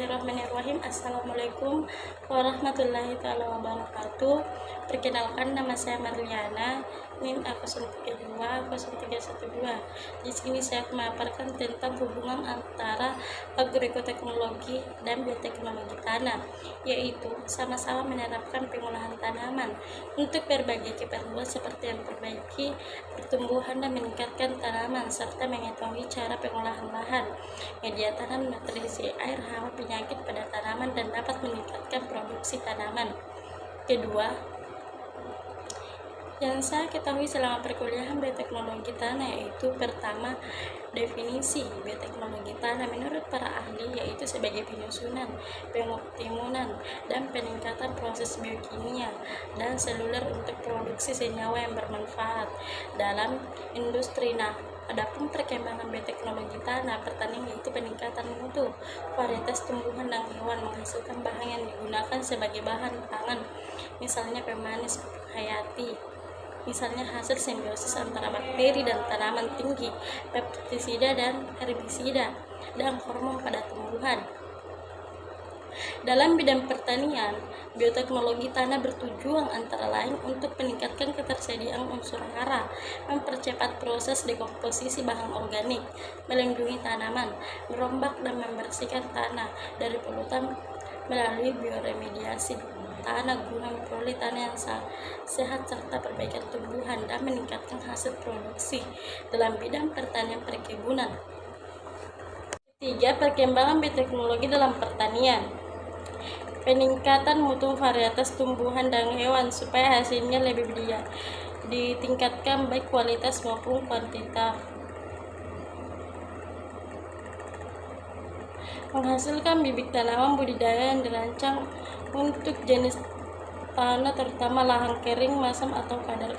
Bismillahirrahmanirrahim. Assalamualaikum warahmatullahi wabarakatuh. Perkenalkan, nama saya Marliana, NIM A0320312. Di sini saya memaparkan tentang hubungan antara agroekoteknologi dan bioteknologi tanah, yaitu sama-sama menerapkan pengolahan tanaman untuk berbagai keperluan seperti memperbaiki pertumbuhan dan meningkatkan tanaman, serta mengetahui cara pengolahan lahan, media tanam, nutrisi air, hama, penyakit pada tanaman, dan dapat meningkatkan produksi tanaman. Kedua, yang saya ketahui selama perkuliahan bioteknologi tanah yaitu pertama, definisi bioteknologi tanah menurut para ahli yaitu sebagai penyusunan, pengoptimulan, dan peningkatan proses biokimia dan seluler untuk produksi senyawa yang bermanfaat dalam industri. Adapun perkembangan bioteknologi tanah pertanian yaitu peningkatan mutu, varietas tumbuhan dan hewan menghasilkan bahan yang digunakan sebagai bahan pangan, misalnya pemanis, pupuk hayati, misalnya hasil simbiosis antara bakteri dan tanaman tinggi, pestisida dan herbisida, dan hormon pada tumbuhan. Dalam bidang pertanian, bioteknologi tanah bertujuan antara lain untuk meningkatkan ketersediaan unsur hara, mempercepat proses dekomposisi bahan organik, melindungi tanaman, merombak dan membersihkan tanah dari polutan melalui bioremediasi tanah guna memperoleh tanah yang sehat serta perbaikan tumbuhan dan meningkatkan hasil produksi dalam bidang pertanian perkebunan. Ketiga, perkembangan bioteknologi dalam pertanian. Peningkatan mutu varietas tumbuhan dan hewan supaya hasilnya lebih ditingkatkan baik kualitas maupun kuantitas. Menghasilkan bibit tanaman budidaya yang dirancang untuk jenis tanah terutama lahan kering, masam atau kadar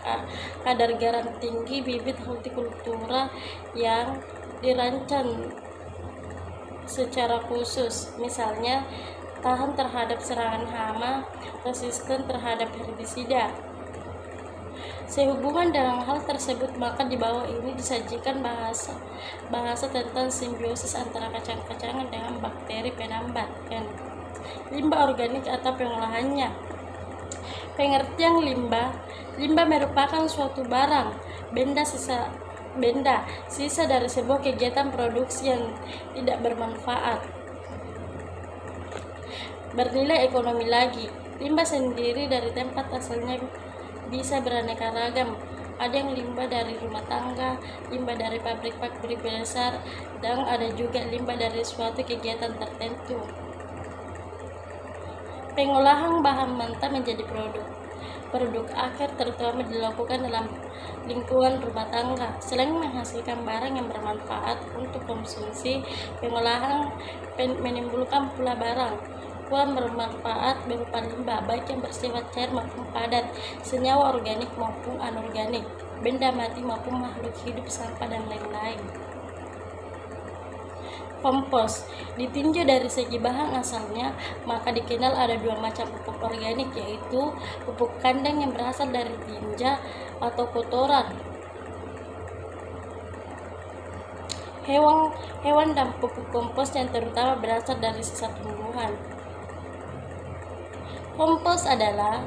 garam tinggi, bibit hortikultura yang dirancang secara khusus, misalnya tahan terhadap serangan hama, resisten terhadap herbisida. Sehubungan dengan hal tersebut, maka di bawah ini disajikan bahasa tentang simbiosis antara kacang-kacangan dengan bakteri penambat. Limbah organik atau pengolahannya. Pengertian limbah. Limbah merupakan suatu barang, benda, sisa dari sebuah kegiatan produksi yang tidak bermanfaat, bernilai ekonomi lagi. Limbah sendiri dari tempat asalnya bisa beraneka ragam. Ada yang limbah dari rumah tangga, limbah dari pabrik-pabrik besar, dan ada juga limbah dari suatu kegiatan tertentu. Pengolahan bahan mentah menjadi produk akhir terutama dilakukan dalam lingkungan rumah tangga. Selain menghasilkan barang yang bermanfaat untuk konsumsi, pengolahan menimbulkan pula barang bermanfaat berupa limbah, baik yang bersifat cair maupun padat, senyawa organik maupun anorganik, benda mati maupun makhluk hidup, sampah, dan lain-lain. Kompos ditinjau dari segi bahan asalnya, maka dikenal ada dua macam pupuk organik, yaitu pupuk kandang yang berasal dari tinja atau kotoran hewan dan pupuk kompos yang terutama berasal dari sisa tumbuhan. Kompos adalah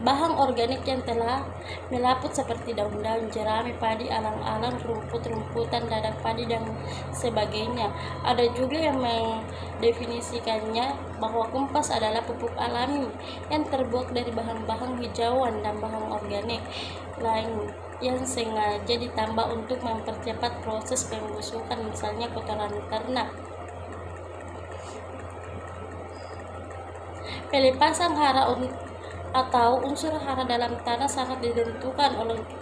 bahan organik yang telah melaput seperti daun-daun, jerami, padi, alang-alang, rumput-rumputan, dadak padi, dan sebagainya. Ada juga yang mendefinisikannya bahwa kompos adalah pupuk alami yang terbuat dari bahan-bahan hijauan dan bahan organik lain yang sengaja ditambah untuk mempercepat proses pembusukan, misalnya kotoran ternak. Pelepasan hara atau unsur hara dalam tanah sangat ditentukan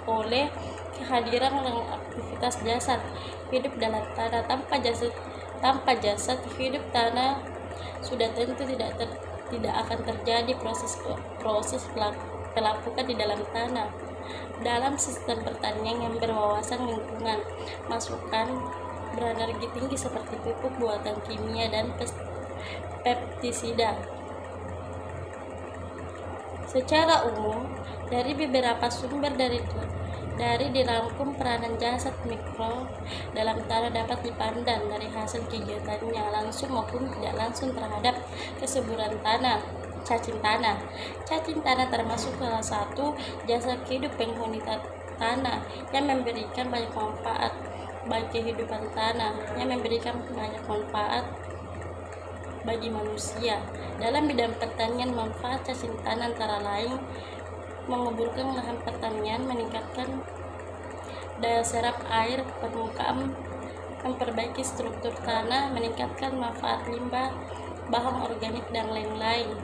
oleh kehadiran aktivitas jasad hidup dalam tanah. Tanpa jasad hidup tanah sudah tentu tidak akan terjadi proses pelapukan di dalam tanah. Dalam sistem pertanian yang berwawasan lingkungan, masukan berenergi tinggi seperti pupuk buatan kimia dan pestisida. Secara umum, dari beberapa sumber Dari dirangkum peranan jasad mikro dalam tanah dapat dipandang dari hasil kegiatannya langsung maupun tidak langsung terhadap kesuburan tanah. Cacing tanah. Cacing tanah termasuk salah satu jasa hidup penghuni tanah yang memberikan banyak manfaat bagi kehidupan tanah, bagi manusia. Dalam bidang pertanian, manfaat cacing tanah antara lain menguburkan lahan pertanian, meningkatkan daya serap air permukaan, memperbaiki struktur tanah, meningkatkan manfaat limbah, bahan organik, dan lain-lain.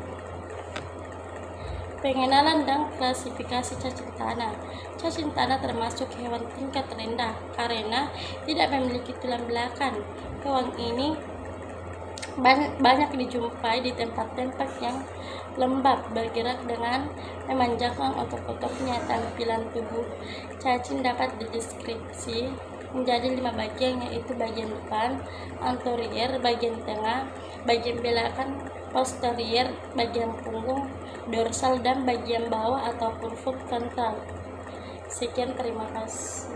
Pengenalan dan klasifikasi cacing tanah. Cacing tanah termasuk hewan tingkat rendah karena tidak memiliki tulang belakang. Hewan ini banyak dijumpai di tempat-tempat yang lembab, bergerak dengan memanjangkan otot-ototnya. Tampilan tubuh cacing dapat dideskripsi menjadi 5 bagian, yaitu bagian depan, anterior, bagian tengah, bagian belakang, posterior, bagian punggung, dorsal, dan bagian bawah atau purfur ventral. Sekian, terima kasih.